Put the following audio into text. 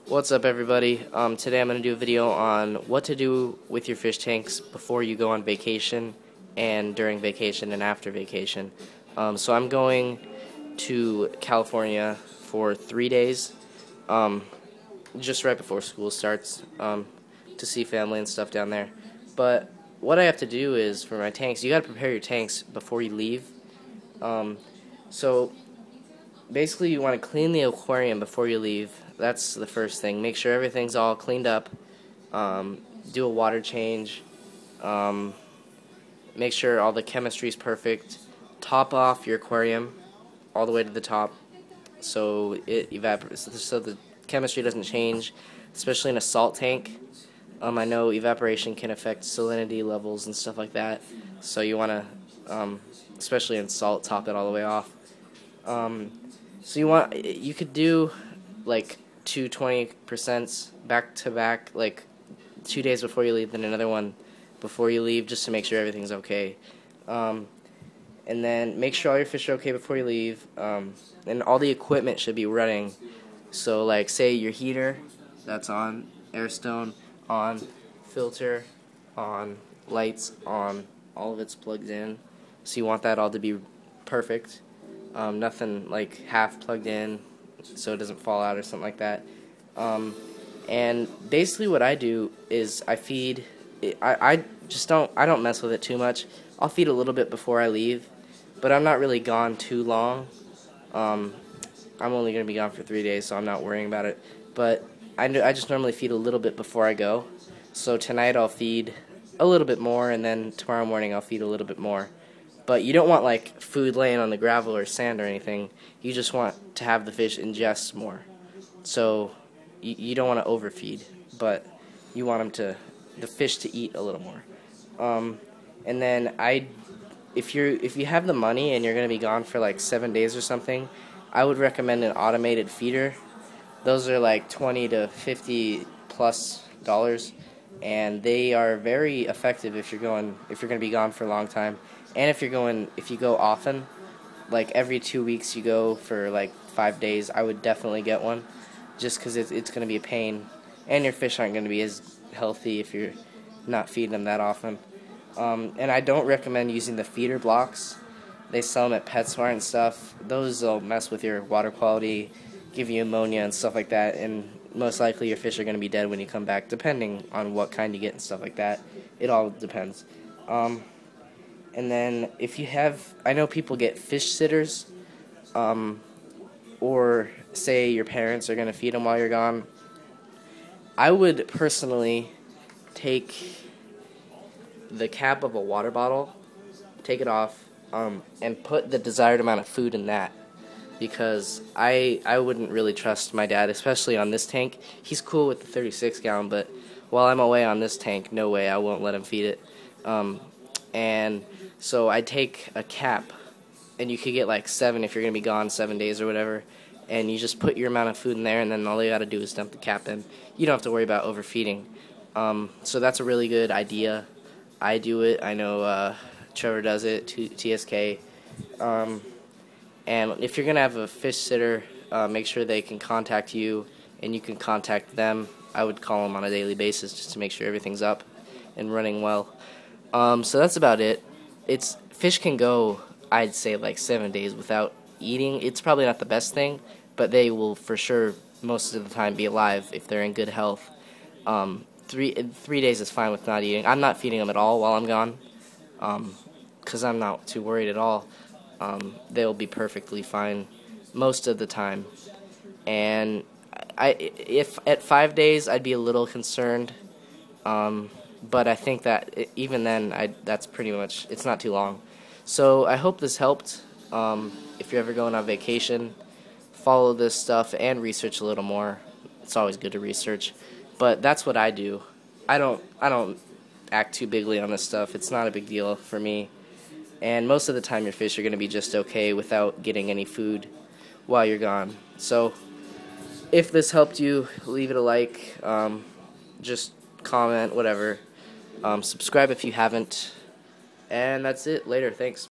What's up, everybody? Today I'm going to do a video on what to do with your fish tanks before you go on vacation and during vacation and after vacation. So I'm going to California for 3 days, just right before school starts, to see family and stuff down there. But what I have to do is, for my tanks, you got to prepare your tanks before you leave. So basically you want to clean the aquarium before you leave. That's the first thing. Make sure everything's all cleaned up. Do a water change. Make sure all the chemistry is perfect. Top off your aquarium all the way to the top so it evaporates, so the chemistry doesn't change, especially in a salt tank. I know evaporation can affect salinity levels and stuff like that, so you want to, especially in salt, top it all the way off. So you could do like 20% back to back, like 2 days before you leave, then another one before you leave, just to make sure everything's okay. And then make sure all your fish are okay before you leave, and all the equipment should be running. So like, say your heater, that's on, air stone on, filter on, lights on, all of it's plugged in. So you want that all to be perfect. Nothing like half plugged in so it doesn't fall out or something like that. And basically what I do is I feed, I don't mess with it too much. I'll feed a little bit before I leave, but I'm not really gone too long. I'm only going to be gone for 3 days, so I'm not worrying about it. But I just normally feed a little bit before I go. So tonight I'll feed a little bit more, and then tomorrow morning I'll feed a little bit more. But you don't want like food laying on the gravel or sand or anything. You just want to have the fish ingest more. So you don't want to overfeed, but you want the fish to eat a little more. And then if you have the money and you're going to be gone for like 7 days or something, I would recommend an automated feeder. Those are like $20 to $50+, and they are very effective if you're going to be gone for a long time. And if you go often, like every 2 weeks you go for like 5 days, I would definitely get one, just because it's going to be a pain, and your fish aren't going to be as healthy if you're not feeding them that often. And I don't recommend using the feeder blocks. They sell them at PetSmart and stuff. Those will mess with your water quality, give you ammonia and stuff like that, and most likely your fish are going to be dead when you come back, depending on what kind you get and stuff like that. It all depends. And then if you have, I know people get fish sitters, or say your parents are going to feed them while you're gone. I would personally take the cap of a water bottle, take it off, and put the desired amount of food in that, because I wouldn't really trust my dad, especially on this tank. He's cool with the 36 gallon, but while I'm away on this tank, no way, I won't let him feed it. And so I'd take a cap, and you could get like 7 if you're going to be gone 7 days or whatever, and you just put your amount of food in there, and then all you got to do is dump the cap in. You don't have to worry about overfeeding. So that's a really good idea. I do it. I know Trevor does it, TSK. And if you're going to have a fish sitter, make sure they can contact you, and you can contact them. I would call them on a daily basis just to make sure everything's up and running well. So that's about it. Fish can go, I'd say, like 7 days without eating. It's probably not the best thing, but they will for sure most of the time be alive if they're in good health. 3 days is fine with not eating. I'm not feeding them at all while I'm gone, because I'm not too worried at all. They'll be perfectly fine most of the time. And if at 5 days, I'd be a little concerned. But I think that even then, that's pretty much, it's not too long. So I hope this helped. If you're ever going on vacation, follow this stuff and research a little more. It's always good to research. But that's what I do. I don't act too bigly on this stuff. It's not a big deal for me. And most of the time your fish are going to be just okay without getting any food while you're gone. So if this helped you, leave it a like. Just comment, whatever. Subscribe if you haven't. And that's it. Later. Thanks.